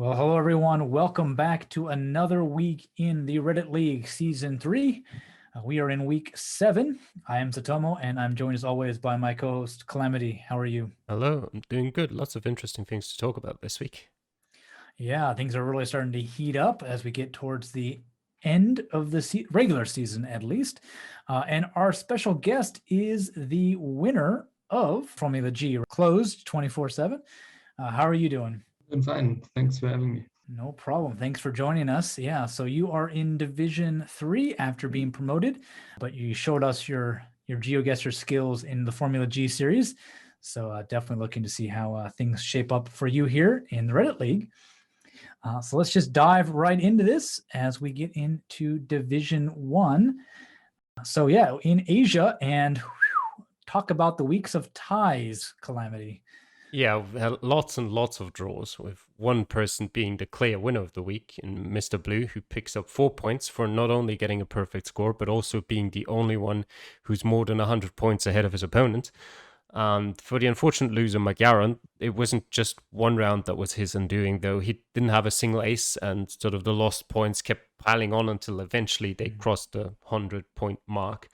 Well, hello everyone. Welcome back to another week in the Reddit League Season 3. We are in week 7. I am Zotomo, and I'm joined as always by my co-host Calamity. How are you? Hello, I'm doing good. Lots of interesting things to talk about this week. Yeah, things are really starting to heat up as we get towards the end of the regular season, at least. And our special guest is the winner of Formula G, Closed247. How are you doing? I'm fine. Thanks for having me. No problem. Thanks for joining us. Yeah, so you are in Division 3 after being promoted, but you showed us your Geoguessr skills in the Formula G series. So definitely looking to see how things shape up for you here in the Reddit League. So let's just dive right into this as we get into Division 1. So yeah, in Asia, and talk about the weeks of ties, Calamity. Yeah, we've had lots and lots of draws, with one person being the clear winner of the week in Mr. Blue, who picks up 4 points for not only getting a perfect score, but also being the only one who's more than 100 points ahead of his opponent. And for the unfortunate loser, Magyaran, it wasn't just one round that was his undoing, though. He didn't have a single ace, and sort of the lost points kept piling on until eventually they crossed the 100-point mark.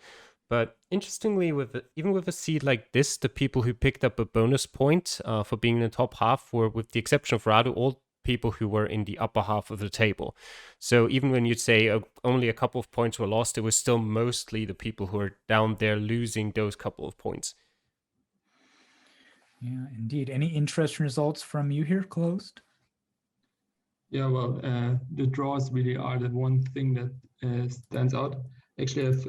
But interestingly, even with a seed like this, the people who picked up a bonus point for being in the top half were, with the exception of Radu, all people who were in the upper half of the table. So even when you'd say only a couple of points were lost, it was still mostly the people who are down there losing those couple of points. Yeah, indeed. Any interesting results from you here, Closed? Yeah, well, the draws really are the one thing that stands out. Actually, I've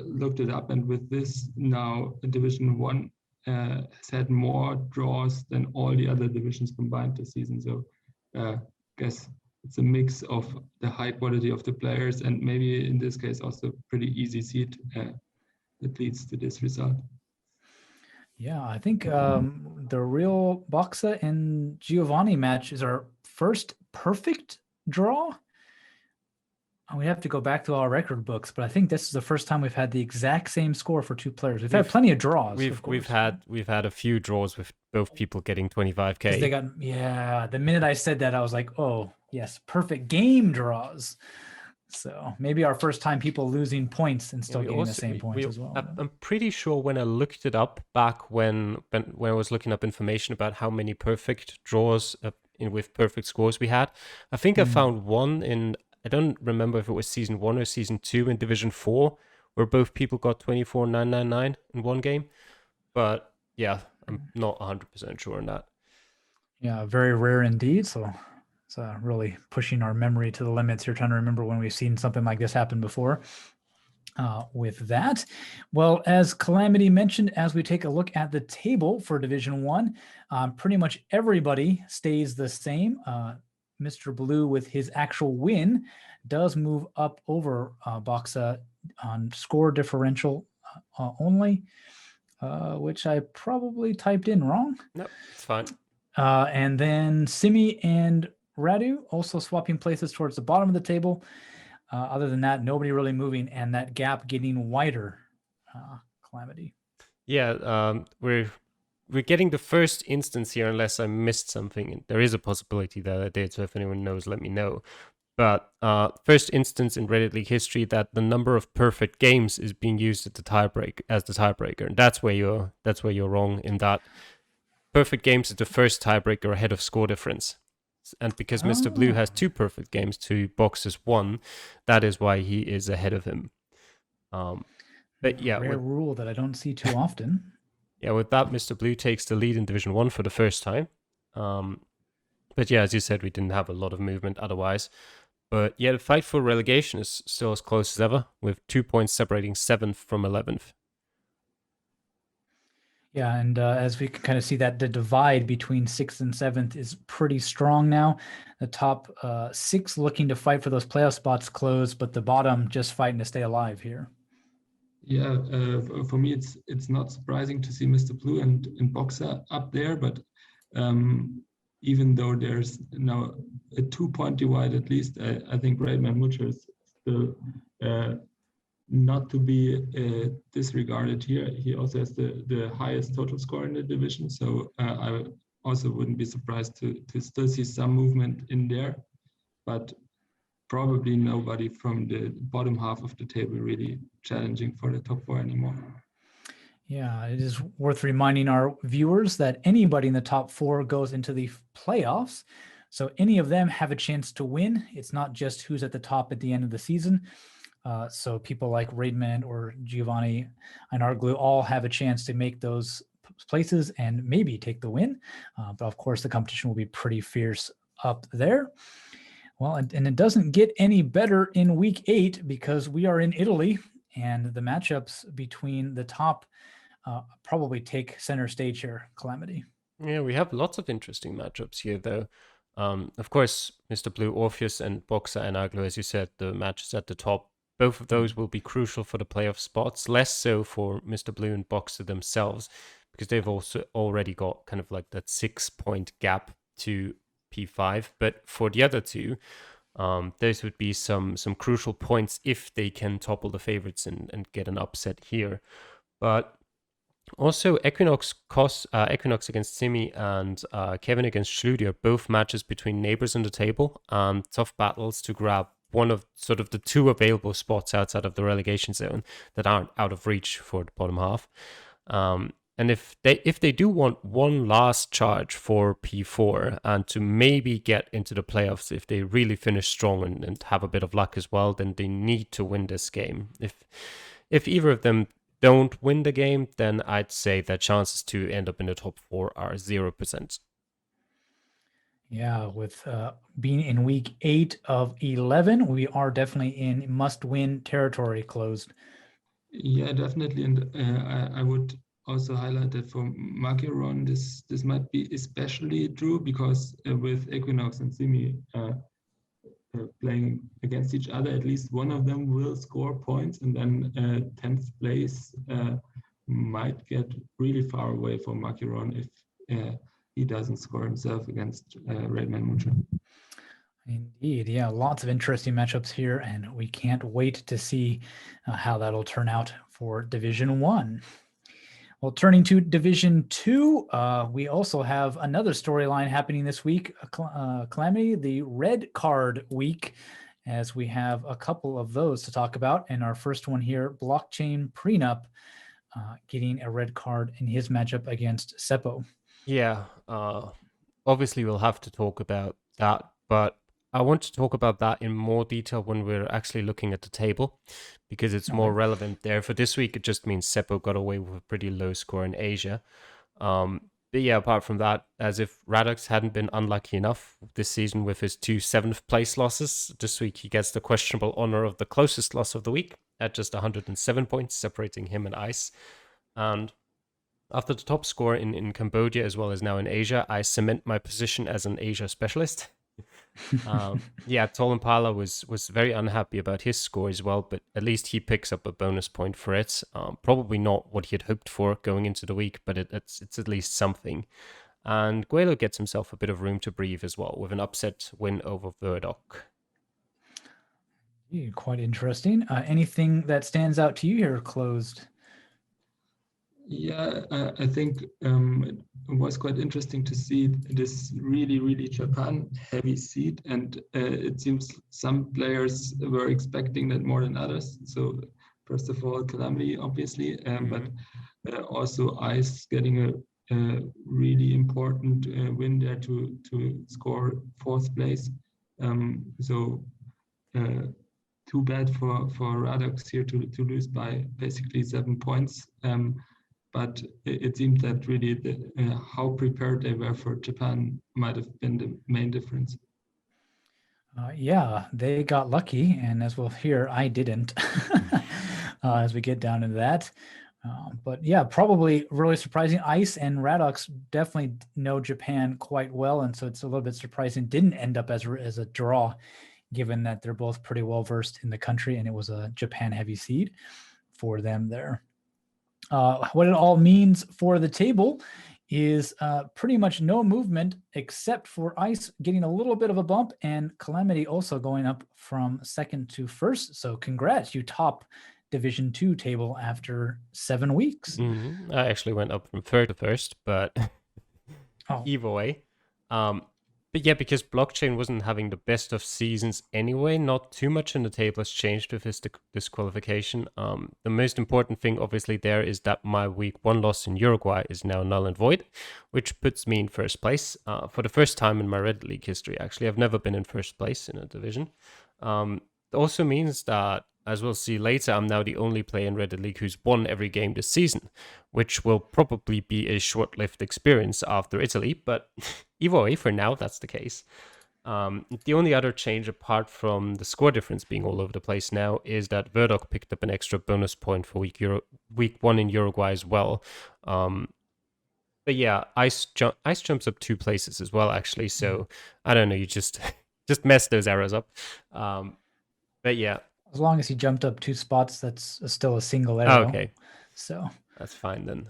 looked it up, and with this now, Division 1 has had more draws than all the other divisions combined this season. So I guess it's a mix of the high quality of the players and maybe in this case also pretty easy seed that leads to this result. Yeah, I think the real Boxa and Giovanni match is our first perfect draw. We have to go back to our record books, but I think this is the first time we've had the exact same score for two players. We've had plenty of draws. We've had a few draws with both people getting 25K. They got, yeah. The minute I said that, I was like, oh yes, perfect game draws. So maybe our first time people losing points and still getting the same points as well. I'm pretty sure when I looked it up back when I was looking up information about how many perfect draws with perfect scores we had, I think I found one in, I don't remember if it was season 1 or season 2 in Division 4, where both people got 24,999 in one game. But yeah, I'm not 100% sure on that. Yeah, very rare indeed. So it's really pushing our memory to the limits. You're trying to remember when we've seen something like this happen before. With that, well, as Calamity mentioned, as we take a look at the table for Division 1, pretty much everybody stays the same. Mr. Blue, with his actual win, does move up over Boxa on score differential only, which I probably typed in wrong. No, it's fine. And then Simi and Radu also swapping places towards the bottom of the table. Other than that, nobody really moving, and that gap getting wider. Calamity. Yeah, we're getting the first instance here, unless I missed something. And there is a possibility that I did, so if anyone knows, let me know. But first instance in Reddit League history that the number of perfect games is being used as the tiebreaker, and that's where you're wrong in that. Perfect games is the first tiebreaker ahead of score difference. And because Mr. Blue has 2 perfect games to Box's 1, that is why he is ahead of him. But yeah, rare rule that I don't see too often. Yeah, with that, Mr. Blue takes the lead in Division 1 for the first time. But yeah, as you said, we didn't have a lot of movement otherwise. But yeah, the fight for relegation is still as close as ever, with 2 points separating 7th from 11th. Yeah, and as we can kind of see that the divide between 6th and 7th is pretty strong now. The top 6 looking to fight for those playoff spots closed, but the bottom just fighting to stay alive here. Yeah, for me, it's not surprising to see Mr. Blue and Boxer up there, but even though there's now a 2-point divide at least, I think Raidman Mucho is still not to be disregarded here. He also has the highest total score in the division, so I also wouldn't be surprised to still see some movement in there, but probably nobody from the bottom half of the table really challenging for the top 4 anymore. Yeah, it is worth reminding our viewers that anybody in the top 4 goes into the playoffs. So any of them have a chance to win. It's not just who's at the top at the end of the season. So people like Raidman or Giovanni and Arglue all have a chance to make those places and maybe take the win. But of course, the competition will be pretty fierce up there. Well, and it doesn't get any better in week 8 because we are in Italy, and the matchups between the top probably take center stage here, Calamity. Yeah, we have lots of interesting matchups here, though. Of course, Mr. Blue, Orpheus, and Boxer and Aglo, as you said, the matches at the top, both of those will be crucial for the playoff spots, less so for Mr. Blue and Boxer themselves, because they've also already got kind of like that 6-point gap to P5. But for the other two, those would be some crucial points if they can topple the favorites and get an upset here. But also, Equinox against Simi and Kevin against Schludi are both matches between neighbors on the table, tough battles to grab one of sort of the 2 available spots outside of the relegation zone that aren't out of reach for the bottom half. And if they do want one last charge for P4 and to maybe get into the playoffs, if they really finish strong and have a bit of luck as well, then they need to win this game. If either of them don't win the game, then I'd say their chances to end up in the top 4 are 0%. Yeah, with being in week 8 of 11, we are definitely in must-win territory. Closed. Yeah, definitely, and I would also highlight that for Macaron, this might be especially true because with Equinox and Simi playing against each other, at least one of them will score points, and then 10th place might get really far away from Macaron if he doesn't score himself against Redman Mucha. Indeed. Yeah, lots of interesting matchups here, and we can't wait to see how that'll turn out for Division 1. Well, turning to Division 2, we also have another storyline happening this week, Calamity, the red card week, as we have a couple of those to talk about. And our first one here, Blockchain Prenup, getting a red card in his matchup against Seppo. Yeah, obviously we'll have to talk about that, but I want to talk about that in more detail when we're actually looking at the table, because it's more relevant there. For this week, it just means Seppo got away with a pretty low score in Asia. But yeah, apart from that, as if Radux hadn't been unlucky enough this season with his 2 7th place losses, this week he gets the questionable honor of the closest loss of the week at just 107 points, separating him and Ice. And after the top score in Cambodia as well as now in Asia, I cement my position as an Asia specialist. Yeah, Tol Impala was very unhappy about his score as well, but at least he picks up a bonus point for it. Probably not what he had hoped for going into the week, but it's at least something. And Guelo gets himself a bit of room to breathe as well with an upset win over Verdok. Yeah, quite interesting. Anything that stands out to you here, Closed? Yeah, I think it was quite interesting to see this really Japan heavy seed, and it seems some players were expecting that more than others. So first of all, Calamity, obviously, but also Ice getting a really important win there to score 4th place. So too bad for Radux here to lose by basically 7 points. But it seemed that really how prepared they were for Japan might have been the main difference. Yeah, they got lucky, and as we'll hear, I didn't. As we get down into that. But yeah, probably really surprising. Ice and Radux definitely know Japan quite well, and so it's a little bit surprising. Didn't end up as a draw, given that they're both pretty well versed in the country, and it was a Japan heavy seed for them there. What it all means for the table is pretty much no movement except for Ice getting a little bit of a bump and Calamity also going up from 2nd to 1st. So congrats, you top Division 2 table after 7 weeks. I actually went up from 3rd to 1st, but Evo A. But yeah, because Blockchain wasn't having the best of seasons anyway, not too much in the table has changed with his disqualification. The most important thing, obviously, there is that my week 1 loss in Uruguay is now null and void, which puts me in first place for the first time in my Reddit League history. Actually, I've never been in first place in a division. It also means that, as we'll see later, I'm now the only player in Reddit League who's won every game this season, which will probably be a short-lived experience after Italy, but Evo A, for now, that's the case. The only other change, apart from the score difference being all over the place now, is that Verdok picked up an extra bonus point for week 1 in Uruguay as well. But yeah, Ice jumps up 2 places as well, actually. So I don't know, you just mess those arrows up. But yeah. As long as he jumped up 2 spots, that's still a single arrow. Okay. So that's fine then.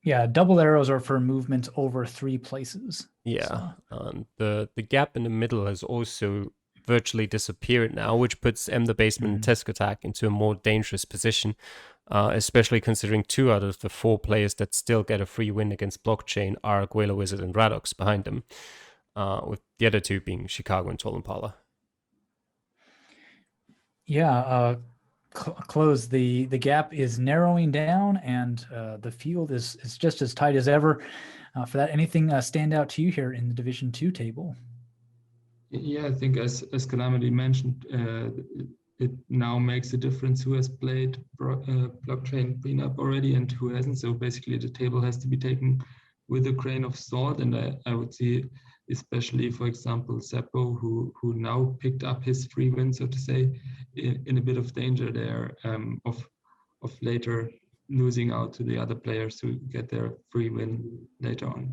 Yeah, double arrows are for movements over 3 places. Yeah, and the gap in the middle has also virtually disappeared now, which puts the Basement and Tesk Attack into a more dangerous position, especially considering 2 out of the 4 players that still get a free win against Blockchain are Guela Wizard and Radox behind them, with the other 2 being Chicago and Tolimpala. Yeah, Close, the gap is narrowing down, and the field is just as tight as ever. For that, anything stand out to you here in the Division 2 table? Yeah, I think as Calamity mentioned, it now makes a difference who has played blockchain prenup already and who hasn't. So basically the table has to be taken with a grain of salt. And I would see, especially, for example, Seppo, who now picked up his free win, so to say, in a bit of danger there of later losing out to the other players who get their free win later on.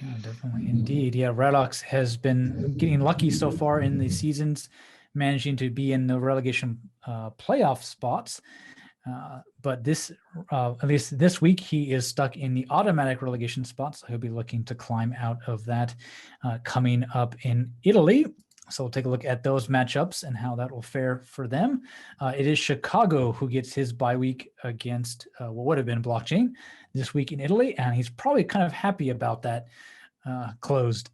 Yeah, definitely. Indeed. Yeah, Radox has been getting lucky so far in the seasons, managing to be in the relegation playoff spots. But at least this week, he is stuck in the automatic relegation spot. So he'll be looking to climb out of that coming up in Italy. So we'll take a look at those matchups and how that will fare for them. It is Chicago who gets his bye week against what would have been Blockchain this week in Italy. And he's probably kind of happy about that. Closed.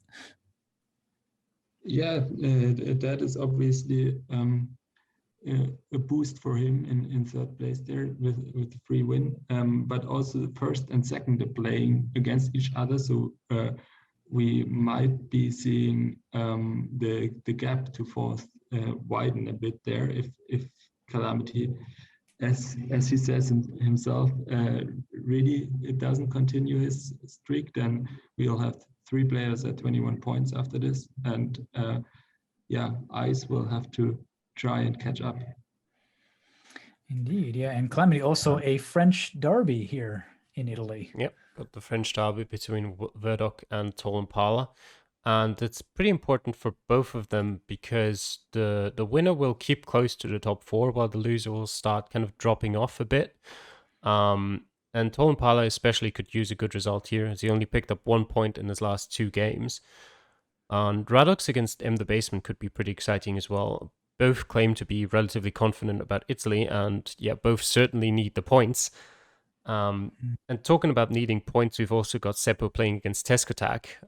Yeah, that is obviously a boost for him in 3rd place there with the free win. But also the 1st and 2nd are playing against each other, so we might be seeing the gap to 4th widen a bit there if Calamity, as he says himself, really it doesn't continue his streak, then we'll have 3 players at 21 points after this, and yeah, Ice will have to try and catch up. Indeed, yeah, and Calamity also a French derby here in Italy. Yep, got the French derby between Verdok and Tolimpala, and it's pretty important for both of them because the winner will keep close to the top 4 while the loser will start kind of dropping off a bit. And Tolimpala especially could use a good result here, as he only picked up 1 point in his last 2 games. And Radox against the Basement could be pretty exciting as well. Both claim to be relatively confident about Italy, and yeah, both certainly need the points. And talking about needing points, we've also got Seppo playing against Tesk Attack.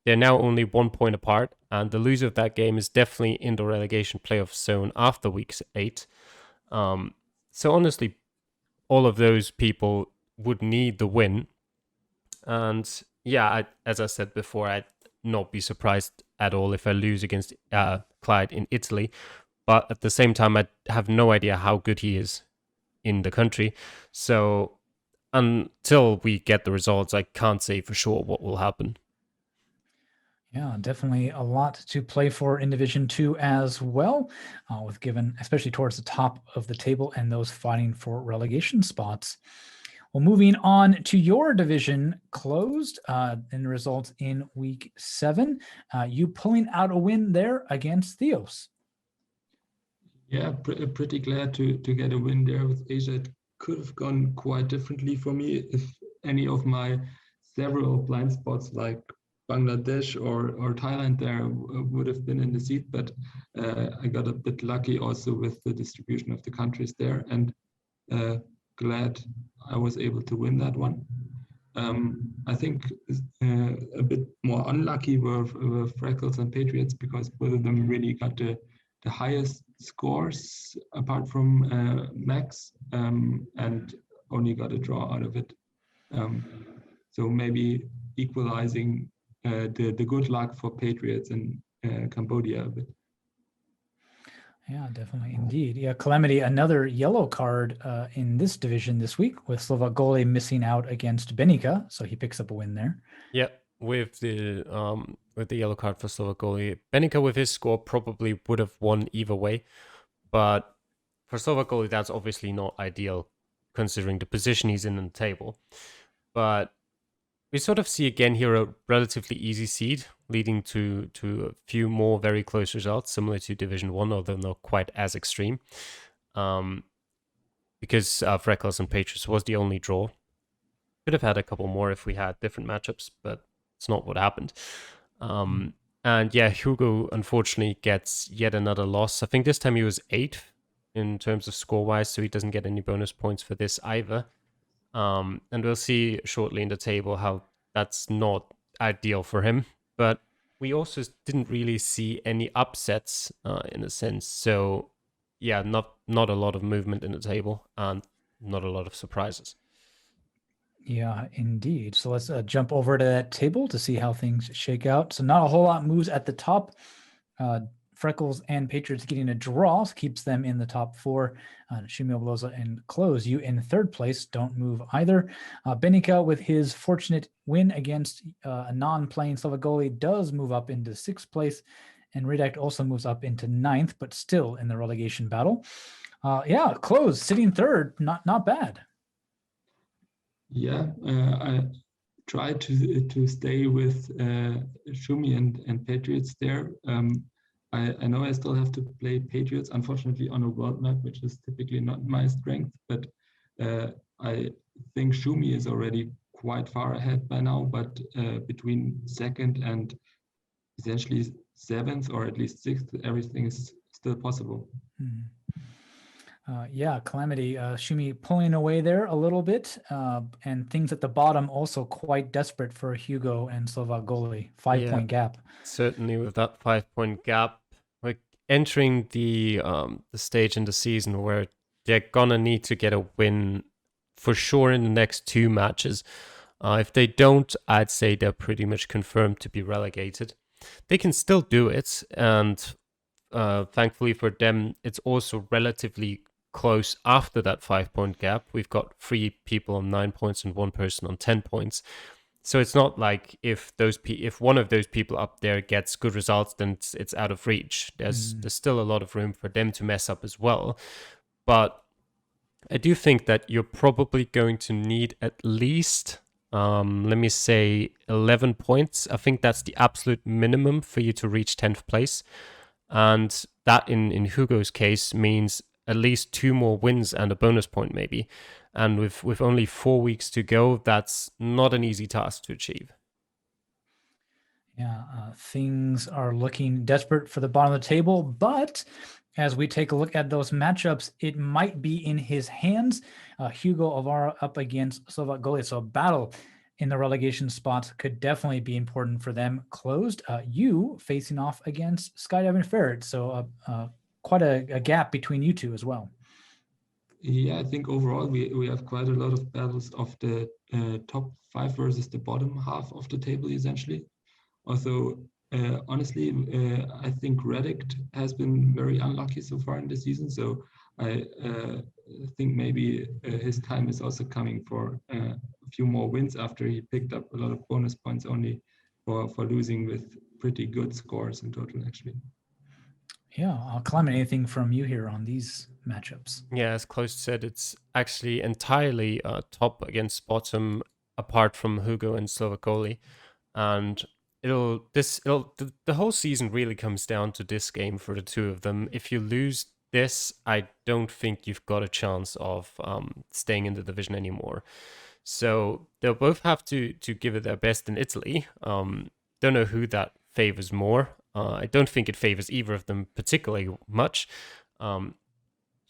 They're now only 1 point apart, and the loser of that game is definitely in the relegation playoff zone after week 8. So honestly, all of those people would need the win. And yeah, as I said before, I'd not be surprised at all if I lose against Clyde in Italy. But at the same time, I have no idea how good he is in the country. So until we get the results, I can't say for sure what will happen. Yeah, definitely a lot to play for in Division 2 as well, with given especially towards the top of the table and those fighting for relegation spots. Well, moving on to your division, Closed, and results in week 7, you pulling out a win there against Theos. Yeah, pretty glad to get a win there with Asia. It could have gone quite differently for me if any of my several blind spots like Bangladesh or Thailand there would have been in the seat, but I got a bit lucky also with the distribution of the countries there, and glad I was able to win that one. I think a bit more unlucky were Freckles and Patriots because both of them really got the highest scores apart from Max and only got a draw out of it. So maybe equalizing the good luck for Patriots in Cambodia a bit. Yeah, definitely. Indeed. Yeah, Calamity, another yellow card in this division this week with Slovak goalie missing out against Benica. So he picks up a win there. Yeah, with the yellow card for Slovak goalie. Benica with his score probably would have won either way. But for Slovak goalie, that's obviously not ideal considering the position he's in the table. But we sort of see again here a relatively easy seed leading to a few more very close results, similar to Division 1, although not quite as extreme. Because Freckles and Patriots was the only draw. Could have had a couple more if we had different matchups, but it's not what happened. And yeah, Hugo unfortunately gets yet another loss. I think this time he was 8th in terms of score-wise, so he doesn't get any bonus points for this either. And we'll see shortly in the table how that's not ideal for him. But we also didn't really see any upsets in a sense. So yeah, not a lot of movement in the table and not a lot of surprises. Yeah, indeed. So let's jump over to that table to see how things shake out. So not a whole lot moves at the top. Freckles and Patriots getting a draw keeps them in the top 4. Shumi Obloza and Close, you in 3rd place, don't move either. Benica, with his fortunate win against a non-playing Slovak goalie, does move up into 6th place. And Redact also moves up into 9th, but still in the relegation battle. Yeah, Close sitting 3rd, not bad. Yeah, I tried to stay with Shumi and Patriots there. I know I still have to play Patriots, unfortunately, on a world map, which is typically not my strength, but I think Shumi is already quite far ahead by now, but between 2nd and essentially 7th or at least 6th, everything is still possible. Yeah, Calamity, Shumi pulling away there a little bit, and things at the bottom also quite desperate for Hugo and Slovak goalie. 5-point gap. Certainly, with that 5-point gap, we're entering the stage in the season where they're gonna need to get a win for sure in the next 2 matches. If they don't, I'd say they're pretty much confirmed to be relegated. They can still do it, and thankfully for them, it's also relatively close after that 5-point gap. We've got 3 people on 9 points and 1 person on 10 points. So it's not like if one of those people up there gets good results, then it's out of reach. There's still a lot of room for them to mess up as well. But I do think that you're probably going to need at least, let me say, 11 points. I think that's the absolute minimum for you to reach 10th place. And that in Hugo's case means at least 2 more wins and a bonus point maybe. And with only 4 weeks to go, that's not an easy task to achieve. Yeah, things are looking desperate for the bottom of the table, but as we take a look at those matchups, it might be in his hands. Hugo Alvaro up against Slovak goalie, so a battle in the relegation spots could definitely be important for them. Closed, you facing off against Skydiving Ferret, so quite a gap between you two as well. Yeah, I think overall we have quite a lot of battles of the top 5 versus the bottom half of the table, essentially. Also, honestly, I think Reddit has been very unlucky so far in the season. So I think maybe his time is also coming for a few more wins after he picked up a lot of bonus points only for losing with pretty good scores in total, actually. Yeah, Clement, anything from you here on these matchups? Yeah, as Close said, it's actually entirely top against bottom, apart from Hugo and Slovak goalie, and the whole season really comes down to this game for the 2 of them. If you lose this, I don't think you've got a chance of staying in the division anymore. So they'll both have to give it their best in Italy. Don't know who that favors more. I don't think it favors either of them particularly much.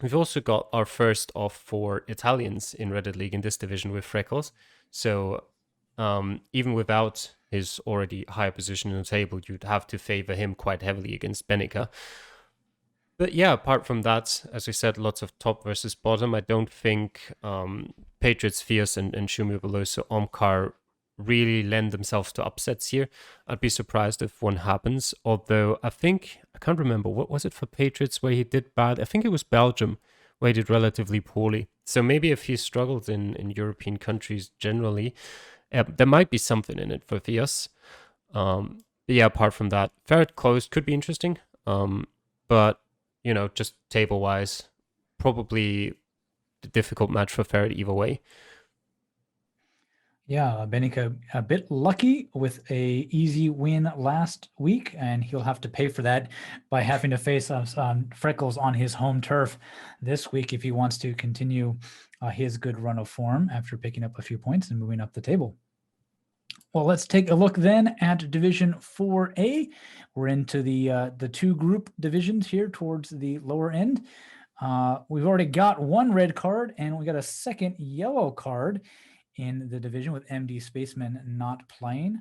We've also got our first of 4 Italians in Reddit League in this division with Freckles. So even without his already higher position in the table, you'd have to favor him quite heavily against Benica. But yeah, apart from that, as I said, lots of top versus bottom. I don't think Patriots Fierce and Shumi Veloso Omkar really lend themselves to upsets here. I'd be surprised if one happens. Although I can't remember, what was it for Patriots where he did bad? I think it was Belgium where he did relatively poorly. So maybe if he struggled in European countries generally, there might be something in it for Fierce. But yeah, apart from that, Ferret Closed could be interesting. But just table-wise, probably a difficult match for Ferret either way. Yeah, Benica a bit lucky with a easy win last week, and he'll have to pay for that by having to face Freckles on his home turf this week if he wants to continue his good run of form after picking up a few points and moving up the table. Well, let's take a look then at Division 4A. We're into the two group divisions here towards the lower end. We've already got one red card, and we got a second yellow card in the division with MD Spaceman not playing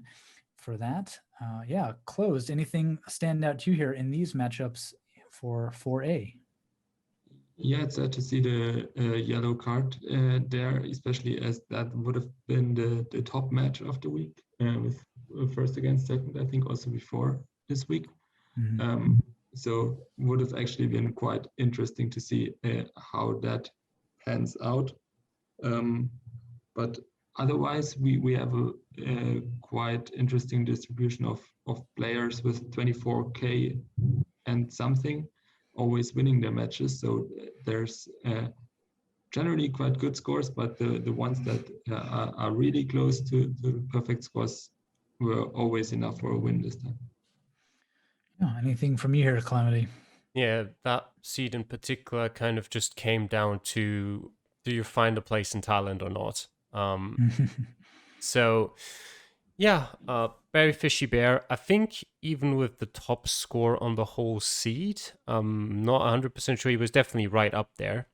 for that. Yeah, Closed. Anything stand out to you here in these matchups for 4A? Yeah, it's sad to see the yellow card there, especially as that would have been the top match of the week with first against second, I think also before this week. Mm-hmm. So would have actually been quite interesting to see how that pans out. But otherwise, we have a quite interesting distribution of players with 24K and something always winning their matches. So there's generally quite good scores, but the ones that are really close to the perfect scores were always enough for a win this time. Oh, anything from you here, Calamity? Yeah, that seed in particular kind of just came down to, do you find a place in Thailand or not? So, yeah, Very Fishy Bear, I think even with the top score on the whole seed, not 100% sure, he was definitely right up there.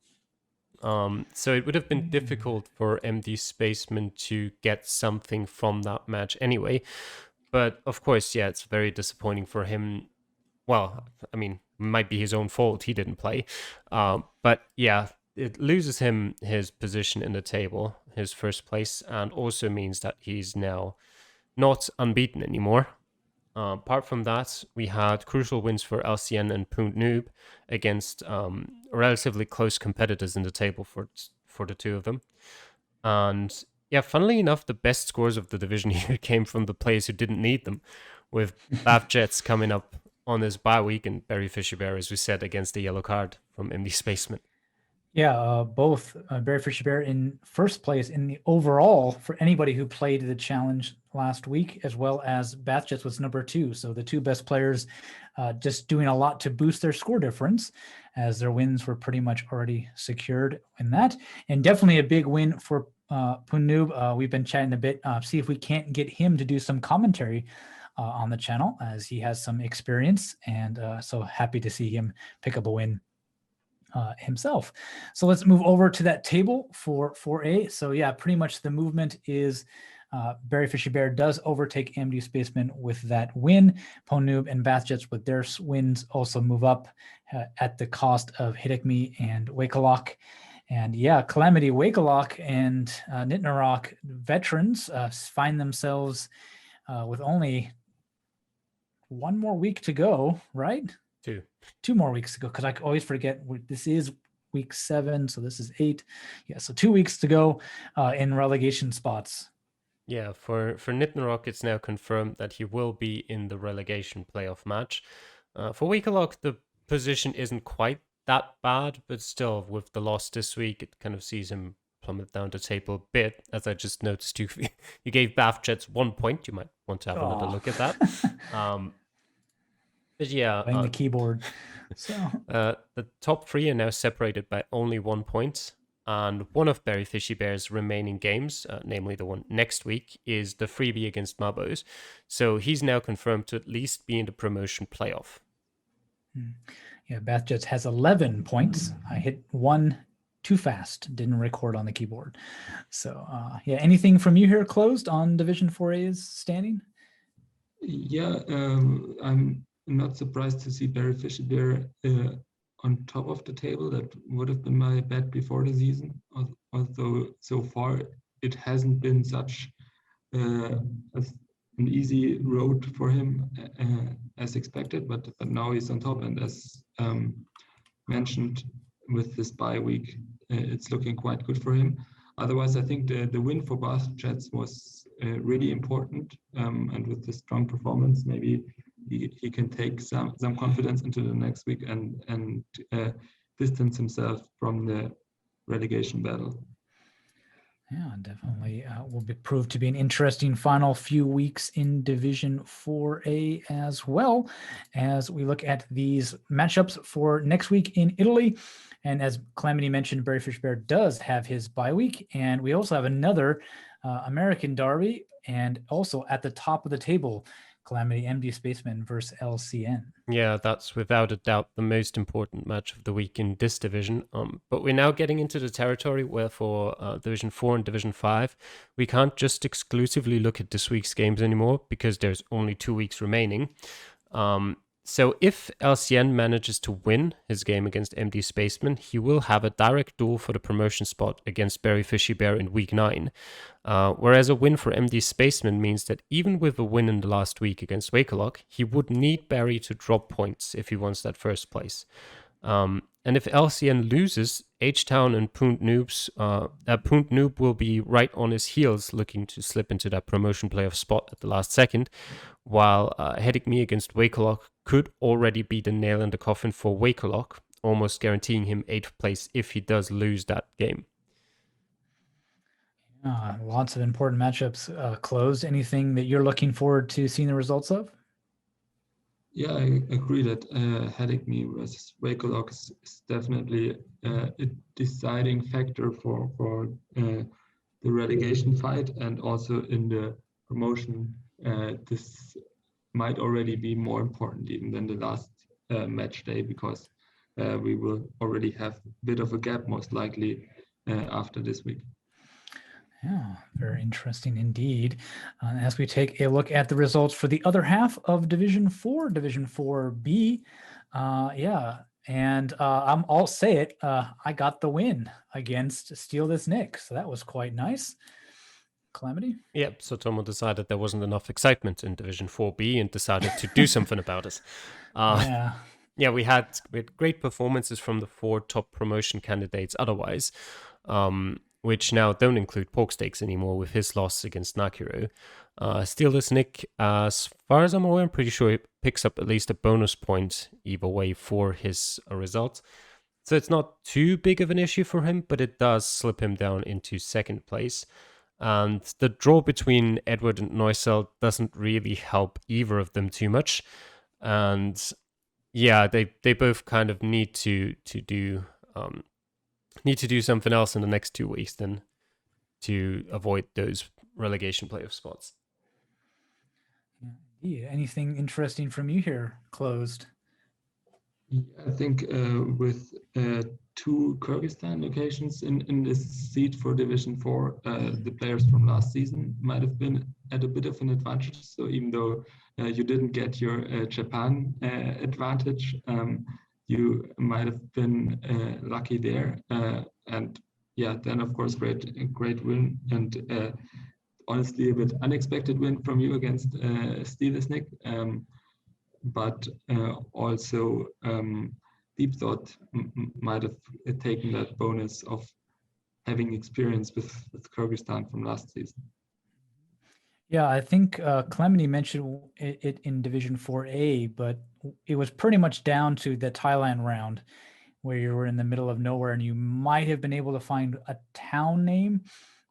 So it would have been difficult for MD Spaceman to get something from that match anyway. But of course, yeah, it's very disappointing for him. Well, I mean, it might be his own fault he didn't play. But yeah, it loses him his position in the table, his first place, and also means that he's now not unbeaten anymore. Apart from that, we had crucial wins for LCN and Poont Noob against relatively close competitors in the table for the two of them. And yeah, funnily enough, the best scores of the division here came from the players who didn't need them, with Bav Jets coming up on his bye week and Berry Fisher Bear, as we said, against the yellow card from MD Spaceman. Yeah, both Barry Fisher Bear in first place in the overall for anybody who played the challenge last week, as well as Bathjets was number 2. So the two best players just doing a lot to boost their score difference, as their wins were pretty much already secured in that. And definitely a big win for Poont Noob. We've been chatting a bit, see if we can't get him to do some commentary on the channel, as he has some experience, and so happy to see him pick up a win himself. So let's move over to that table for 4A. So yeah, pretty much the movement is Barry Fishy Bear does overtake MD Spaceman with that win. Poont Noob and Bathjets with their wins also move up at the cost of Hidekme and Wakelok. And yeah, Calamity, Wakelok, and Nitnarok veterans find themselves with only one more week to go, right? Two more weeks to go, because I always forget this is week 7, so this is 8. Yeah, so 2 weeks to go in relegation spots. Yeah, for Nitnarok, it's now confirmed that he will be in the relegation playoff match. For Wakelok, the position isn't quite that bad, but still, with the loss this week, it kind of sees him plummet down the table a bit. As I just noticed, you gave Bathjets 1 point. You might want to have another look at that. But yeah, playing the keyboard. So the top 3 are now separated by only 1 point, and one of Barry Fishy Bear's remaining games, namely the one next week, is the freebie against Mabos. So he's now confirmed to at least be in the promotion playoff. Yeah, Bathjets has 11 points. I hit 1 too fast, didn't record on the keyboard. So yeah, anything from you here, Closed, on Division 4A's standing? Yeah, I'm not surprised to see Barry Fisher there on top of the table. That would have been my bet before the season, although so far it hasn't been such an easy road for him as expected, but now he's on top, and as mentioned, with this bye week, it's looking quite good for him. Otherwise, I think the win for Bath Jets was really important, and with the strong performance, maybe he can take some confidence into the next week and distance himself from the relegation battle. Yeah, definitely will be proved to be an interesting final few weeks in Division 4A as well, as we look at these matchups for next week in Italy. And as Calamity mentioned, Barry Fish Bear does have his bye week, and we also have another American derby, and also at the top of the table, Calamity MD Spaceman versus LCN. Yeah, that's without a doubt the most important match of the week in this division. But we're now getting into the territory where for Division 4 and Division 5, we can't just exclusively look at this week's games anymore because there's only 2 weeks remaining. So if LCN manages to win his game against MD Spaceman, he will have a direct duel for the promotion spot against Barry Fishy Bear in Week 9. Whereas a win for MD Spaceman means that even with a win in the last week against Wakerlock, he would need Barry to drop points if he wants that first place. And if LCN loses, H-Town and Punt Noob will be right on his heels looking to slip into that promotion playoff spot at the last second, while Headache Me against Wakerlock could already be the nail in the coffin for Wakerlock, almost guaranteeing him 8th place if he does lose that game. Lots of important matchups closed. Anything that you're looking forward to seeing the results of? Yeah, I agree that Headache Me versus Wakerlock is definitely a deciding factor for the relegation fight, and also in the promotion. This might already be more important even than the last match day, because we will already have a bit of a gap most likely after this week. Yeah, very interesting indeed. As we take a look at the results for the other half of Division 4, Division 4B, and I'll say it, I got the win against Steal This Nick, so that was quite nice. Calamity? Yep, so Zotomo decided there wasn't enough excitement in Division 4B and decided to do something about it. Yeah, we had great performances from the 4 top promotion candidates otherwise, which now don't include Pork Steaks anymore with his loss against Nakiro. Steal This Nick, as far as I'm aware, I'm pretty sure he picks up at least a bonus point either way for his result. So it's not too big of an issue for him, but it does slip him down into 2nd place. And the draw between Edward and Neusel doesn't really help either of them too much. And yeah, they both kind of need to do something else in the next 2 weeks then to avoid those relegation playoff spots. Yeah, anything interesting from you here, Closed? I think with 2 Kyrgyzstan locations in this seat for Division 4, the players from last season might have been at a bit of an advantage. So even though you didn't get your Japan advantage, you might have been lucky there. And yeah, then of course, great win, and honestly a bit unexpected win from you against Steelers Nick. But also Deep Thought might have taken that bonus of having experience with Kyrgyzstan from last season. Yeah, I think Calamity mentioned it in Division 4A, but it was pretty much down to the Thailand round where you were in the middle of nowhere and you might have been able to find a town name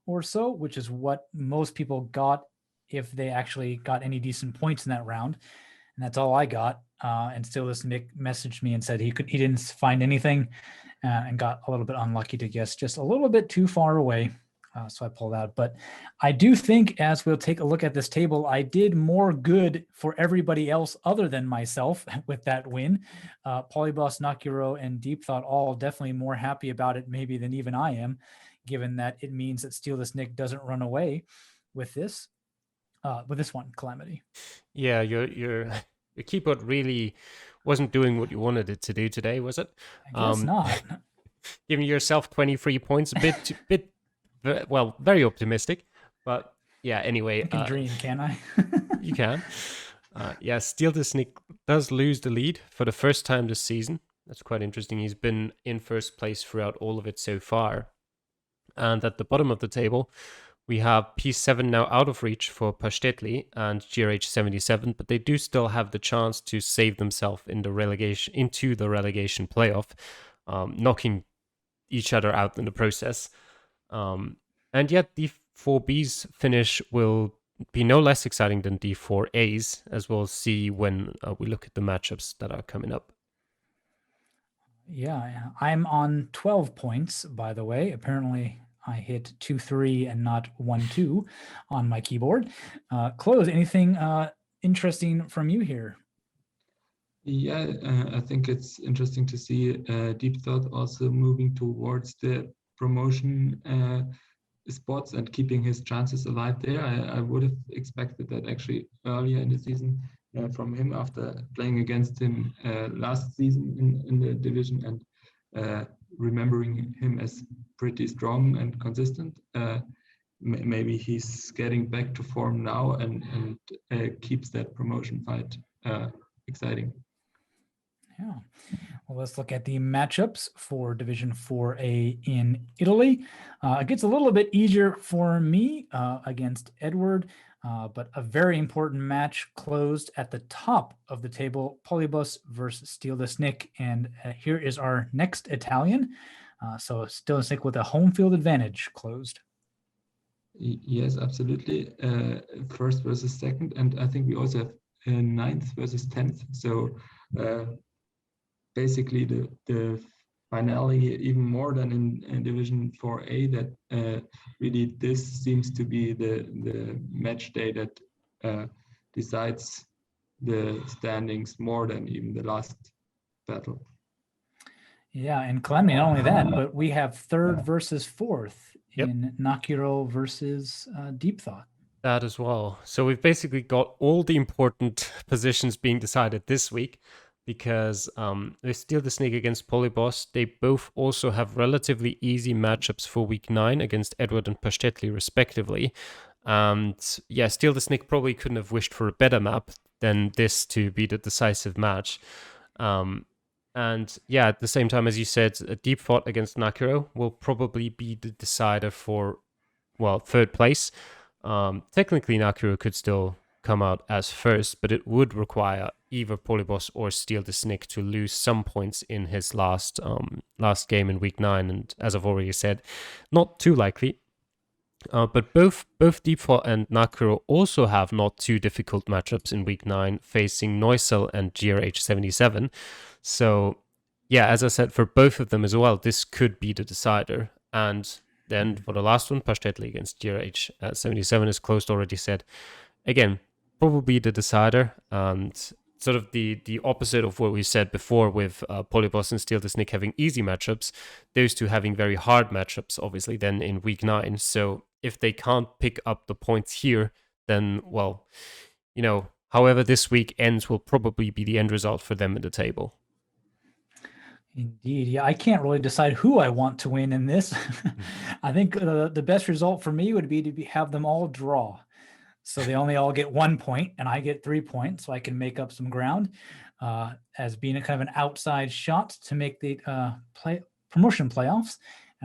or so, which is what most people got if they actually got any decent points in that round. And that's all I got. And still, this Nick messaged me and said he didn't find anything, and got a little bit unlucky to guess just a little bit too far away. So I pulled out. But I do think, as we'll take a look at this table, I did more good for everybody else other than myself with that win. Polyboss, Nakiro, and Deep Thought all definitely more happy about it maybe than even I am, given that it means that Steal This Nick doesn't run away with this one, Calamity. Yeah, your keyboard really wasn't doing what you wanted it to do today, was it? I guess not. Giving yourself 23 points, well, very optimistic. But yeah, anyway. I can dream, can I? You can. Yeah, Steal This Nick does lose the lead for the first time this season. That's quite interesting. He's been in first place throughout all of it so far. And at the bottom of the table, we have P7 now out of reach for Pastetli and GRH77, but they do still have the chance to save themselves into the relegation playoff, knocking each other out in the process. And yet D4B's finish will be no less exciting than D4A's, as we'll see when we look at the matchups that are coming up. Yeah, I'm on 12 points, by the way. Apparently, I hit 2-3 and not 1-2 on my keyboard. Close, anything interesting from you here? Yeah, I think it's interesting to see Deep Thought also moving towards the promotion spots and keeping his chances alive there. I would have expected that actually earlier in the season from him after playing against him last season in the division and remembering him as pretty strong and consistent. Maybe he's getting back to form now and keeps that promotion fight exciting. Yeah. Well, let's look at the matchups for Division 4A in Italy. It gets a little bit easier for me against Edward, but a very important match closed at the top of the table, Polybus versus Steal This Nick. And here is our next Italian. So Steal This Nick with a home field advantage closed. Yes, absolutely. First versus second. And I think we also have 9th versus 10th. So basically the finale even more than in Division 4A, that really this seems to be the match day that decides the standings more than even the last battle. Yeah, and Calamity, not only that, but we have 3rd versus 4th in Nakiro versus Deep Thought. That as well. So we've basically got all the important positions being decided this week, because they Steal This Nick against Polyboss. They both also have relatively easy matchups for week 9 against Edward and Pastetli, respectively. And yeah, Steal This Nick probably couldn't have wished for a better map than this to be the decisive match. And yeah, at the same time, as you said, a Deep Thought against Nakiro will probably be the decider for, well, 3rd place. Technically, Nakiro could still come out as first, but it would require either Polyboss or Steal This Nick to lose some points in his last game in week 9, and as I've already said, not too likely. But both Deep Thought and Nakiro also have not too difficult matchups in week 9, facing Noisel and GRH77. So yeah, as I said, for both of them as well, this could be the decider. And then for the last one, Pastetli against GRH77, as Closed already said, again, probably the decider, and sort of the opposite of what we said before with Polyboss and Steal This Nick having easy matchups, those two having very hard matchups, obviously, then in week 9. So if they can't pick up the points here, then, well, however this week ends will probably be the end result for them in the table. Indeed. Yeah, I can't really decide who I want to win in this. I think the best result for me would be to have them all draw. So they only all get 1 point and I get 3 points, so I can make up some ground as being a kind of an outside shot to make the promotion playoffs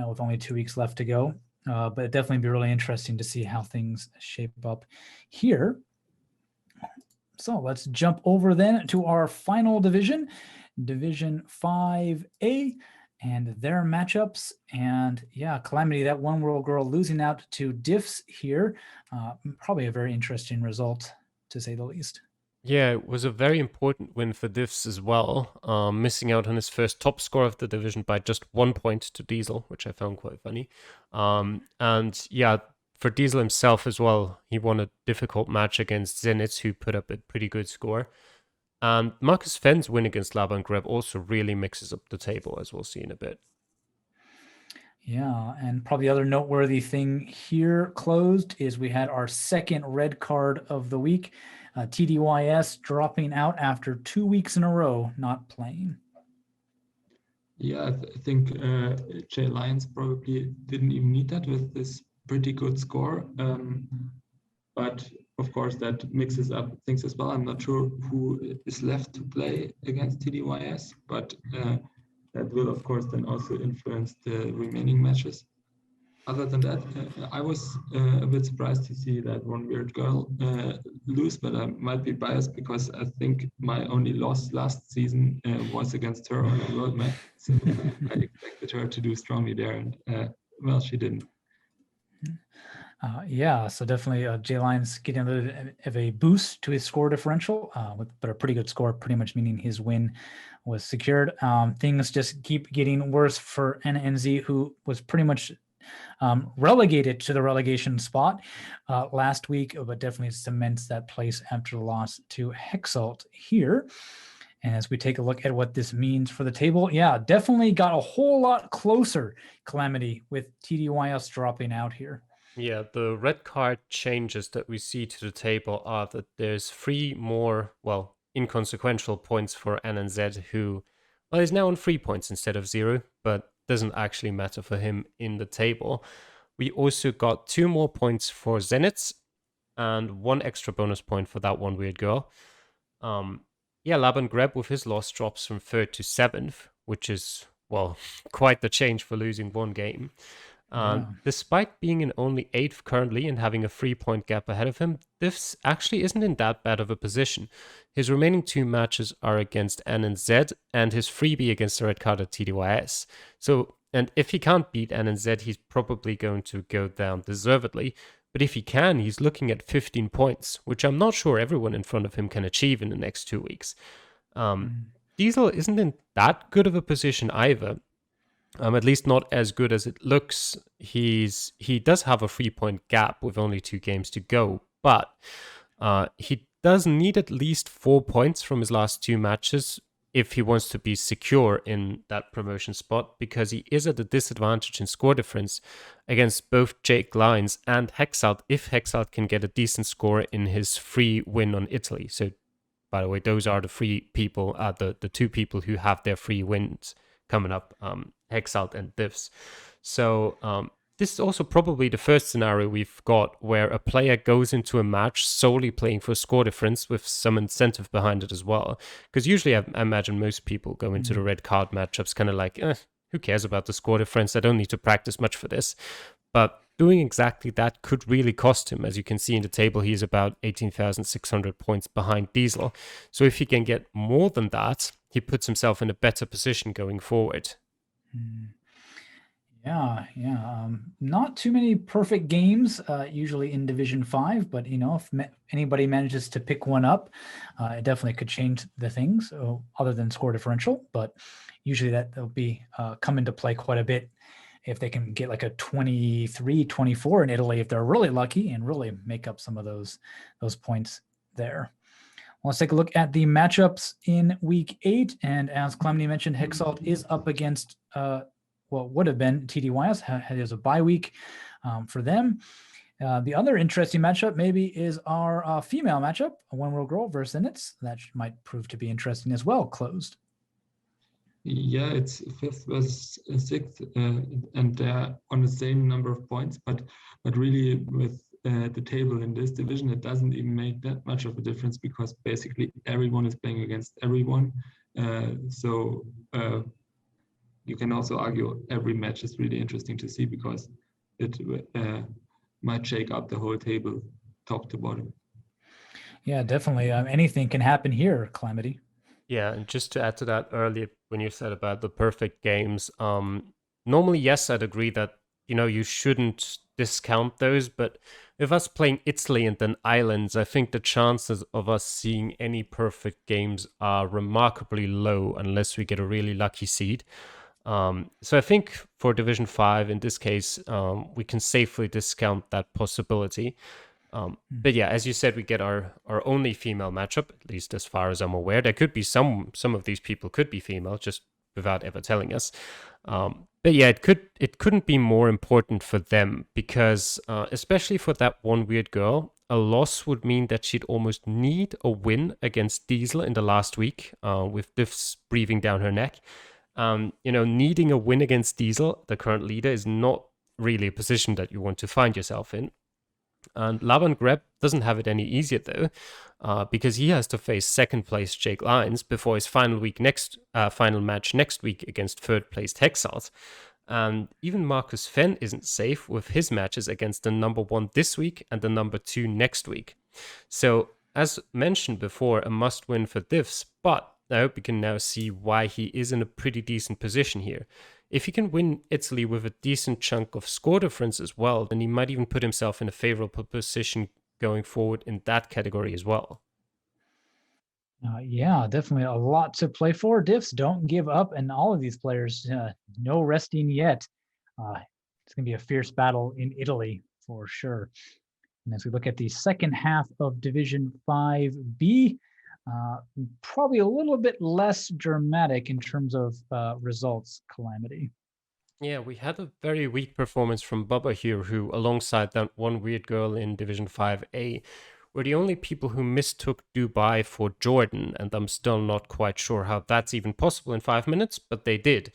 with only 2 weeks left to go. But it'd definitely be really interesting to see how things shape up here. So let's jump over then to our final division, Division 5A, and their matchups. And yeah, Calamity, that One World Girl losing out to Diffs here. Probably a very interesting result, to say the least. Yeah, it was a very important win for Divs as well, missing out on his first top score of the division by just 1 point to Diesel, which I found quite funny. And yeah, for Diesel himself as well, he won a difficult match against Zenit, who put up a pretty good score. And Marcus Fenn's win against Laban Greb also really mixes up the table, as we'll see in a bit. Yeah, and probably the other noteworthy thing here closed is we had our second red card of the week. TDYS dropping out after 2 weeks in a row not playing. Yeah, I think Jay Lyons probably didn't even need that with this pretty good score. But of course, that mixes up things as well. I'm not sure who is left to play against TDYS, but that will, of course, then also influence the remaining matches. Other than that, I was a bit surprised to see that one weird girl lose, but I might be biased because I think my only loss last season was against her on the world map. So I expected her to do strongly there, and well, she didn't. Yeah, so definitely Jay Lyons getting a little bit of a boost to his score differential, but a pretty good score, pretty much meaning his win was secured. Things just keep getting worse for NNZ, who was pretty much relegated to the relegation spot last week, but definitely cements that place after the loss to Hexalt here. And as we take a look at what this means for the table, yeah, definitely got a whole lot closer, Calamity, with TDYS dropping out here. Yeah, the red card changes that we see to the table are that there's 3 more, well, inconsequential points for NNZ, who, well, is now on 3 points instead of 0, but doesn't actually matter for him in the table. We also got 2 more points for Zenit and 1 extra bonus point for that one weird girl. Yeah, Laban Greb with his loss drops from 3rd to 7th, which is, well, quite the change for losing 1 game. Despite being in only 8th currently and having a 3-point gap ahead of him, Diffs actually isn't in that bad of a position. His remaining 2 matches are against NNZ and his freebie against the red card at TDYS. So, and if he can't beat NNZ, he's probably going to go down deservedly. But if he can, he's looking at 15 points, which I'm not sure everyone in front of him can achieve in the next 2 weeks. Diesel isn't in that good of a position either. At least not as good as it looks. He does have a 3-point gap with only 2 games to go, but he does need at least 4 points from his last 2 matches if he wants to be secure in that promotion spot, because he is at a disadvantage in score difference against both Jake Lyons and Hexalt if Hexalt can get a decent score in his free win on Italy. So, by the way, those are the 3 people, the 2 people who have their free wins coming up, Hexalt and Divs. So this is also probably the first scenario we've got where a player goes into a match solely playing for score difference with some incentive behind it as well. Because usually I imagine most people go into the red card matchups kind of like, who cares about the score difference? I don't need to practice much for this. But doing exactly that could really cost him. As you can see in the table, he's about 18,600 points behind Diesel. So if he can get more than that, he puts himself in a better position going forward. Yeah. Not too many perfect games usually in Division 5, but if anybody manages to pick one up, it definitely could change the things other than score differential. But usually that'll be come into play quite a bit if they can get like a 23, 24 in Italy, if they're really lucky, and really make up some of those points there. Well, let's take a look at the matchups in week 8. And as Calamity mentioned, Hexalt is up against what would have been TDYS. It was a bye week for them. The other interesting matchup maybe is our female matchup, a One World Girl versus Zenit. That might prove to be interesting as well, closed. Yeah, it's 5th versus 6th, and they're on the same number of points, but really with the table in this division, it doesn't even make that much of a difference because basically everyone is playing against everyone. So you can also argue every match is really interesting to see because it might shake up the whole table top to bottom. Yeah, definitely. Anything can happen here, Calamity. Yeah, and just to add to that earlier, when you said about the perfect games, normally, yes, I'd agree that, you shouldn't discount those, but with us playing Italy and then Islands, I think the chances of us seeing any perfect games are remarkably low unless we get a really lucky seed. So I think for Division 5, in this case, we can safely discount that possibility. But yeah, as you said, we get our only female matchup, at least as far as I'm aware. There could be some of these people could be female, just without ever telling us. But yeah, it couldn't be more important for them because, especially for that one weird girl, a loss would mean that she'd almost need a win against Diesel in the last week, with diffs breathing down her neck. Needing a win against Diesel, the current leader, is not really a position that you want to find yourself in. And Laban Greb doesn't have it any easier though, because he has to face second place Jake Lyons before his final match next week against third place Hexalt. And even Marcus Fenn isn't safe with his matches against the number 1 this week and the number 2 next week. So, as mentioned before, a must-win for Diffs, but I hope you can now see why he is in a pretty decent position here. If he can win Italy with a decent chunk of score difference as well, then he might even put himself in a favorable position going forward in that category as well. Yeah, definitely a lot to play for. Diffs don't give up, and all of these players, no resting yet. It's going to be a fierce battle in Italy for sure. And as we look at the second half of Division 5B, probably a little bit less dramatic in terms of results, Calamity. Yeah, we had a very weak performance from Bubba here, who, alongside that one weird girl in Division 5A, were the only people who mistook Dubai for Jordan, and I'm still not quite sure how that's even possible in 5 minutes, but they did.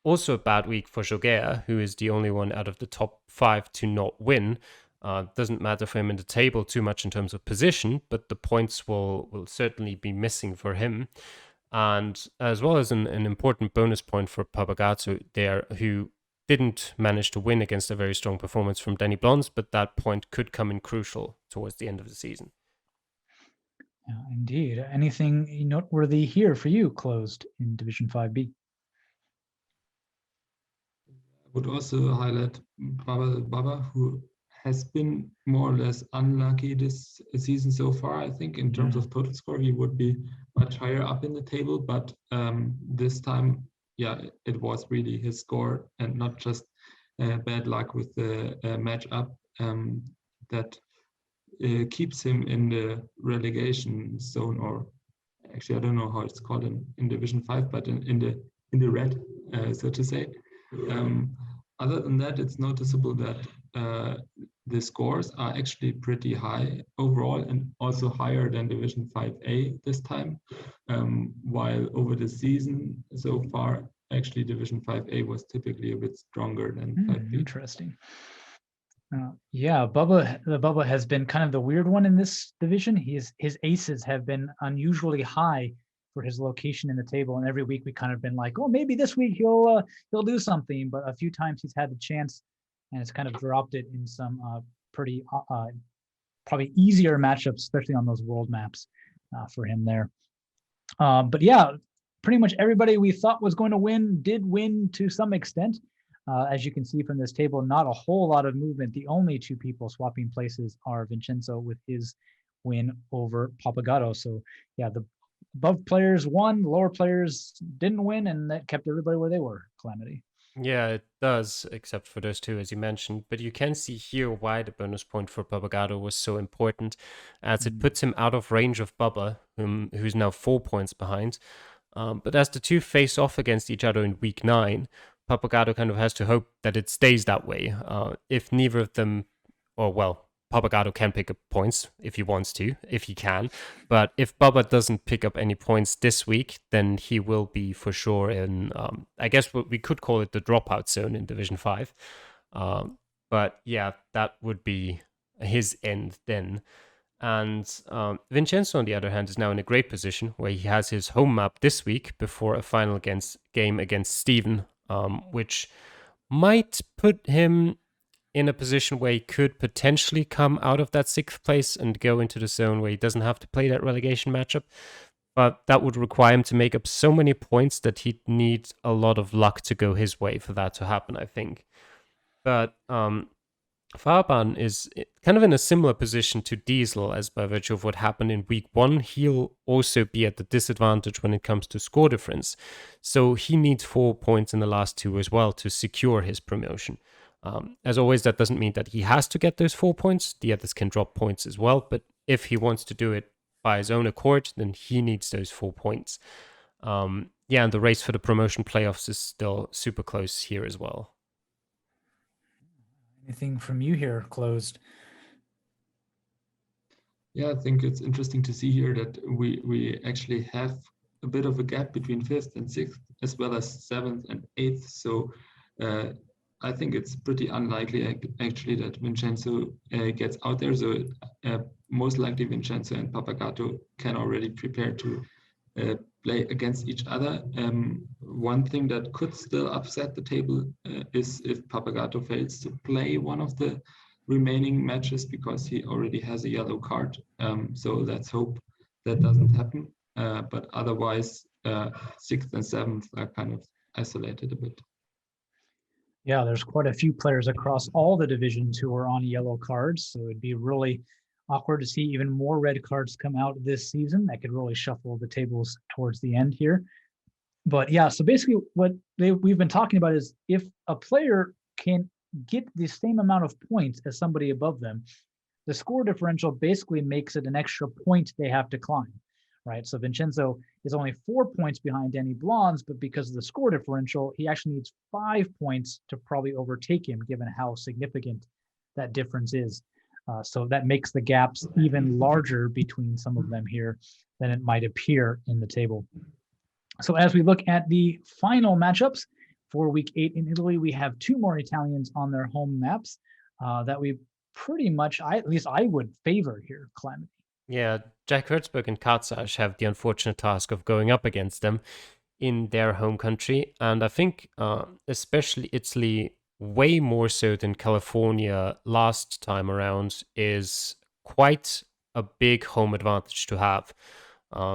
Also a bad week for Geoguessr, who is the only one out of the top 5 to not win. Doesn't matter for him in the table too much in terms of position, but the points will certainly be missing for him. And as well as an important bonus point for Papagato there, who didn't manage to win against a very strong performance from Danny Blondes, but that point could come in crucial towards the end of the season. Yeah, indeed. Anything noteworthy here for you, Closed, in Division 5B? I would also highlight Baba, who has been more or less unlucky this season so far. I think in terms of total score, he would be much higher up in the table, but this time, yeah, it was really his score and not just bad luck with the matchup that keeps him in the relegation zone, or actually I don't know how it's called in Division 5, but in the red, so to say. Other than that, it's noticeable that the scores are actually pretty high overall, and also higher than Division 5A this time, while over the season so far, actually Division 5A was typically a bit stronger than 5B. Interesting. Yeah, Bubba has been kind of the weird one in this division. His aces have been unusually high for his location in the table, and every week we kind of been like, oh, maybe this week he'll do something. But a few times he's had the chance, and it's kind of dropped it in some pretty probably easier matchups, especially on those world maps for him there. But yeah, pretty much everybody we thought was going to win did win to some extent. As you can see from this table, not a whole lot of movement. The only 2 people swapping places are Vincenzo with his win over Papagato. So yeah, the above players won, the lower players didn't win, and that kept everybody where they were, Calamity. Yeah, it does, except for those 2, as you mentioned. But you can see here why the bonus point for Papagato was so important, as it puts him out of range of Bubba, who's now 4 points behind. But as the 2 face off against each other in week 9, Papagato kind of has to hope that it stays that way. If neither of them, or well, Papagato can pick up points if he wants to, if he can. But if Bubba doesn't pick up any points this week, then he will be for sure in, I guess what we could call it the dropout zone in Division 5. But yeah, that would be his end then. And Vincenzo, on the other hand, is now in a great position where he has his home map this week before a final game against Steven, which might put him in a position where he could potentially come out of that 6th place and go into the zone where he doesn't have to play that relegation matchup. But that would require him to make up so many points that he'd need a lot of luck to go his way for that to happen, I think. But Farban is kind of in a similar position to Diesel, as by virtue of what happened in week 1, he'll also be at the disadvantage when it comes to score difference. So he needs 4 points in the last 2 as well to secure his promotion. As always, that doesn't mean that he has to get those 4 points. The others can drop points as well, but if he wants to do it by his own accord, then he needs those 4 points. Yeah, and the race for the promotion playoffs is still super close here as well. Anything from you here, Closed? Yeah, I think it's interesting to see here that we actually have a bit of a gap between 5th and 6th, as well as 7th and 8th. So I think it's pretty unlikely actually that Vincenzo gets out there. So most likely Vincenzo and Papagato can already prepare to play against each other. One thing that could still upset the table is if Papagato fails to play one of the remaining matches, because he already has a yellow card. So let's hope that doesn't happen. But otherwise, 6th and 7th are kind of isolated a bit. Yeah, there's quite a few players across all the divisions who are on yellow cards, so it'd be really awkward to see even more red cards come out this season. That could really shuffle the tables towards the end here. But yeah, so basically what we've been talking about is if a player can get the same amount of points as somebody above them, the score differential basically makes it an extra point they have to climb, right? So Vincenzo is only 4 points behind Danny Blondes, but because of the score differential, he actually needs 5 points to probably overtake him, given how significant that difference is. So that makes the gaps even larger between some of them here than it might appear in the table. So as we look at the final matchups for week 8 in Italy, we have 2 more Italians on their home maps that we pretty much, at least I would favor here, Calamity. Yeah, Jack Hertzberg and Katsas have the unfortunate task of going up against them in their home country. And I think especially Italy, way more so than California last time around, is quite a big home advantage to have,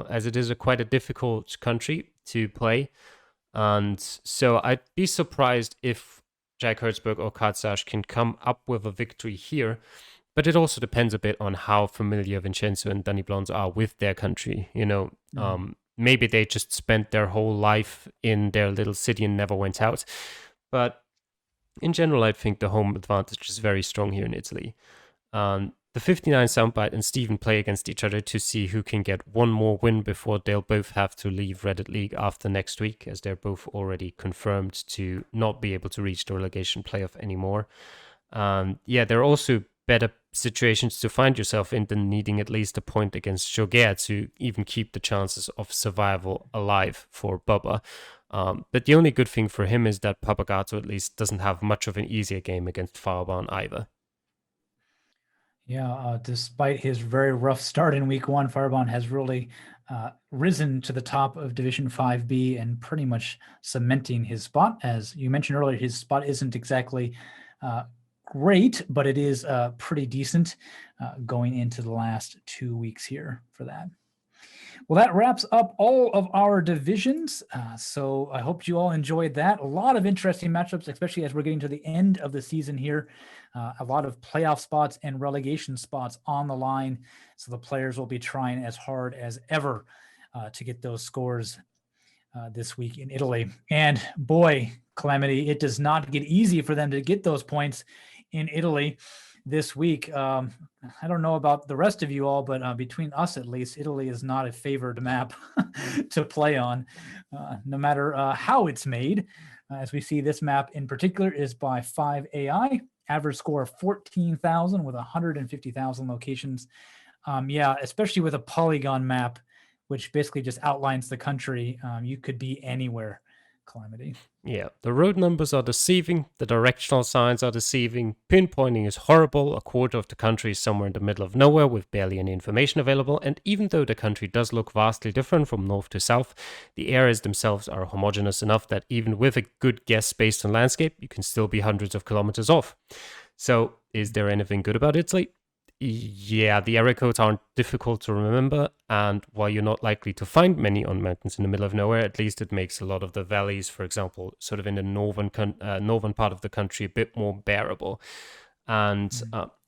as it is quite a difficult country to play. And so I'd be surprised if Jack Hertzberg or Katsas can come up with a victory here. But it also depends a bit on how familiar Vincenzo and Danny Blondes are with their country. You know, maybe they just spent their whole life in their little city and never went out. But in general, I think the home advantage is very strong here in Italy. The 59 Soundbite and Steven play against each other to see who can get one more win before they'll both have to leave Reddit League after next week, as they're both already confirmed to not be able to reach the relegation playoff anymore. Yeah, there are also better situations to find yourself in than needing at least a point against Geoguessr to even keep the chances of survival alive for Bubba. But the only good thing for him is that Papagato at least doesn't have much of an easier game against Farban either. Yeah, despite his very rough start in week 1, Farban has really risen to the top of Division 5B and pretty much cementing his spot. As you mentioned earlier, his spot isn't exactly great, but it is pretty decent going into the last 2 weeks here for that. Well, that wraps up all of our divisions. So I hope you all enjoyed that. A lot of interesting matchups, especially as we're getting to the end of the season here. A lot of playoff spots and relegation spots on the line. So the players will be trying as hard as ever to get those scores this week in Italy. And boy, Calamity, it does not get easy for them to get those points in Italy this week. I don't know about the rest of you all, but between us at least, Italy is not a favored map to play on, no matter how it's made. As we see, this map in particular is by 5AI, average score of 14,000 with 150,000 locations. Yeah, especially with a polygon map, which basically just outlines the country, you could be anywhere, Calamity. Yeah, the road numbers are deceiving, the directional signs are deceiving, pinpointing is horrible, a quarter of the country is somewhere in the middle of nowhere with barely any information available, and even though the country does look vastly different from north to south, the areas themselves are homogeneous enough that even with a good guess based on landscape, you can still be hundreds of kilometers off. So, is there anything good about Italy? Yeah, the area codes aren't difficult to remember, and while you're not likely to find many on mountains in the middle of nowhere, at least it makes a lot of the valleys, for example, sort of in the northern part of the country, a bit more bearable. And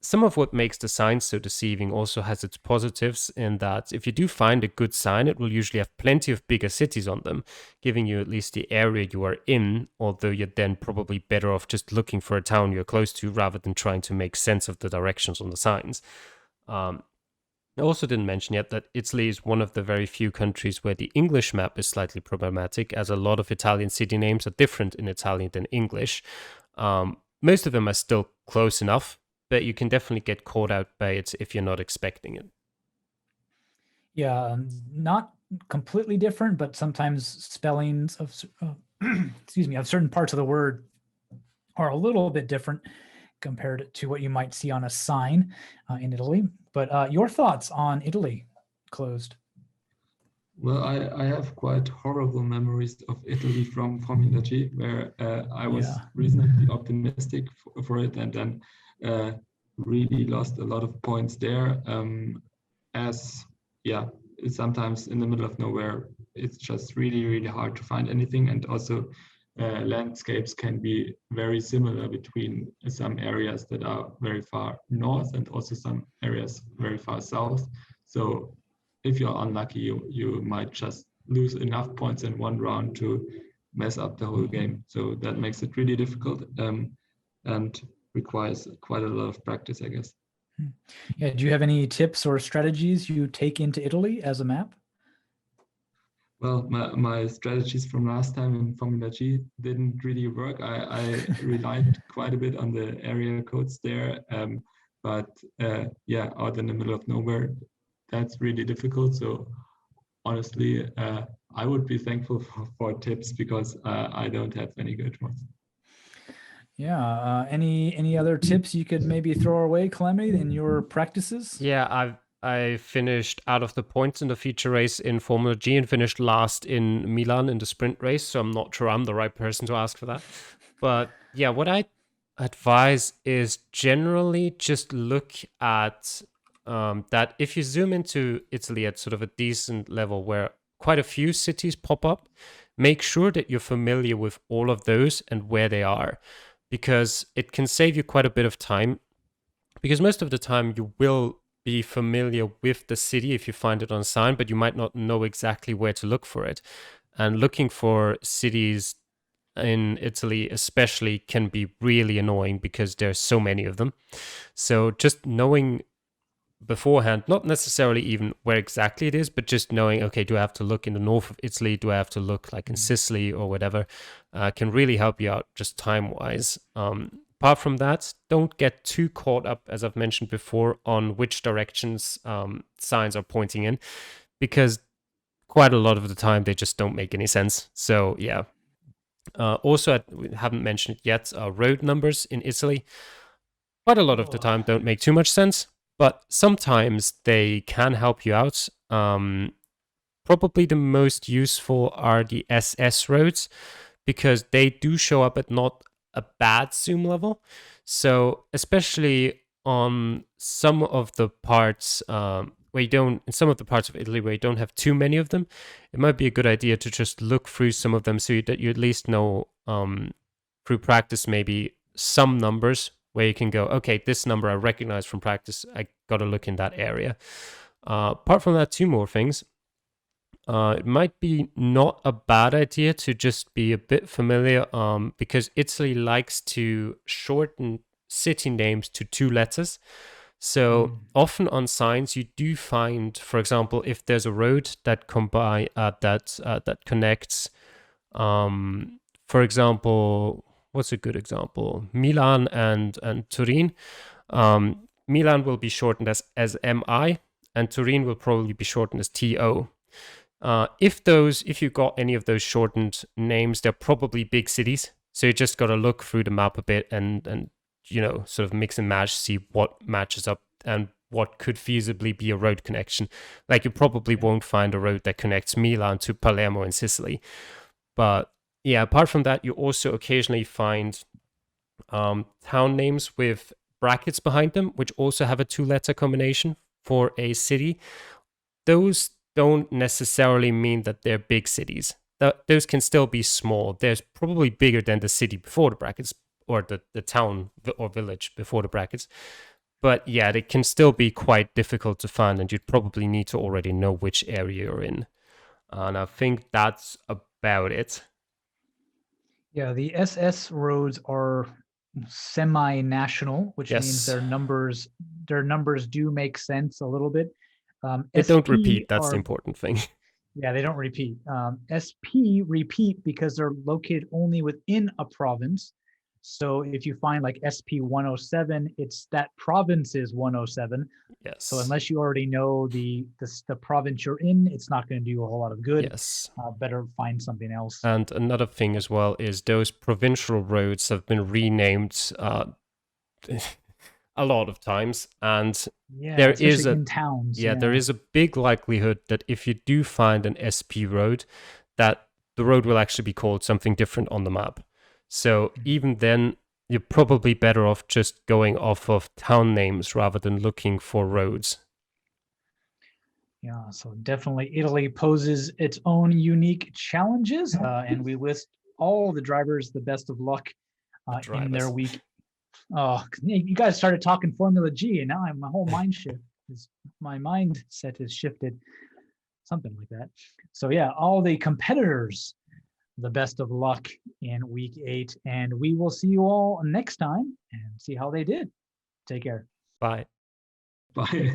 some of what makes the signs so deceiving also has its positives, in that if you do find a good sign, it will usually have plenty of bigger cities on them, giving you at least the area you are in, although you're then probably better off just looking for a town you're close to rather than trying to make sense of the directions on the signs. I also didn't mention yet that Italy is one of the very few countries where the English map is slightly problematic, as a lot of Italian city names are different in Italian than English. Most of them are still close enough, but you can definitely get caught out by it if you're not expecting it. Yeah, not completely different, but sometimes spellings of excuse me, of certain parts of the word are a little bit different compared to what you might see on a sign in Italy. But your thoughts on Italy, Closed? Well, I have quite horrible memories of Italy from Formula G, where I was reasonably optimistic for it, and then really lost a lot of points there. Sometimes in the middle of nowhere, it's just really hard to find anything, and also landscapes can be very similar between some areas that are very far north and also some areas very far south. So if you're unlucky, you might just lose enough points in one round to mess up the whole game. So that makes it really difficult and requires quite a lot of practice, I guess. Yeah. Do you have any tips or strategies you take into Italy as a map? Well, my strategies from last time in Formula G didn't really work. I relied quite a bit on the area codes there, but out in the middle of nowhere, that's really difficult. So honestly, I would be thankful for tips, because I don't have any good ones. Yeah. Any other tips you could maybe throw our way, Calamity, in your practices? Yeah, I finished out of the points in the feature race in Formula G and finished last in Milan in the sprint race, so I'm not sure I'm the right person to ask for that. But yeah, what I advise is generally just look at that if you zoom into Italy at sort of a decent level where quite a few cities pop up, make sure that you're familiar with all of those and where they are, because it can save you quite a bit of time. Because most of the time you will be familiar with the city if you find it on a sign, but you might not know exactly where to look for it. And looking for cities in Italy especially can be really annoying because there's so many of them. So just knowing beforehand, not necessarily even where exactly it is, but just knowing, okay, do I have to look in the north of Italy? Do I have to look like in Sicily or whatever? Can really help you out just time-wise. Apart from that, don't get too caught up, as I've mentioned before, on which directions signs are pointing in, because quite a lot of the time they just don't make any sense. So yeah. Also, we haven't mentioned it yet, road numbers in Italy quite a lot of the time don't make too much sense, but sometimes they can help you out. Probably the most useful are the SS roads, because they do show up at not a bad zoom level. So especially on some of the parts in some of the parts of Italy where you don't have too many of them, it might be a good idea to just look through some of them so that you at least know through practice maybe some numbers where you can go, okay, this number I recognize from practice, I got to look in that area. Apart from that, two more things. It might be not a bad idea to just be a bit familiar, because Italy likes to shorten city names to 2 letters. So often on signs, you do find, for example, if there's a road that that connects, for example, what's a good example? Milan and Turin. Milan will be shortened as MI, and Turin will probably be shortened as TO. If you got any of those shortened names, they're probably big cities. So you just got to look through the map a bit and sort of mix and match, see what matches up and what could feasibly be a road connection. Like you probably won't find a road that connects Milan to Palermo in Sicily. But yeah, apart from that, you also occasionally find town names with brackets behind them, which also have a 2-letter combination for a city. Those don't necessarily mean that they're big cities. Those can still be small. They're probably bigger than the city before the brackets, or the town or village before the brackets. But yeah, it can still be quite difficult to find, and you'd probably need to already know which area you're in. And I think that's about it. Yeah, the SS roads are semi-national, which means Yes. their numbers do make sense a little bit. They don't SP repeat. That's the are, important thing. yeah, they don't repeat. SP repeat because they're located only within a province. So if you find like SP 107, it's that province is 107. Yes. So unless you already know the province you're in, it's not going to do a whole lot of good. Yes. Better find something else. And another thing as well is those provincial roads have been renamed a lot of times, and Yeah, there especially is a in towns. there is a big likelihood that if you do find an SP road, that the road will actually be called something different on the map. So even then, you're probably better off just going off of town names rather than looking for roads. Yeah, so definitely Italy poses its own unique challenges, and we wish all the drivers the best of luck in their week. Oh, you guys started talking Formula G, and now my whole my mindset is shifted, something like that. So yeah, all the competitors, the best of luck in week 8, and we will see you all next time and see how they did. Take care. Bye. Bye.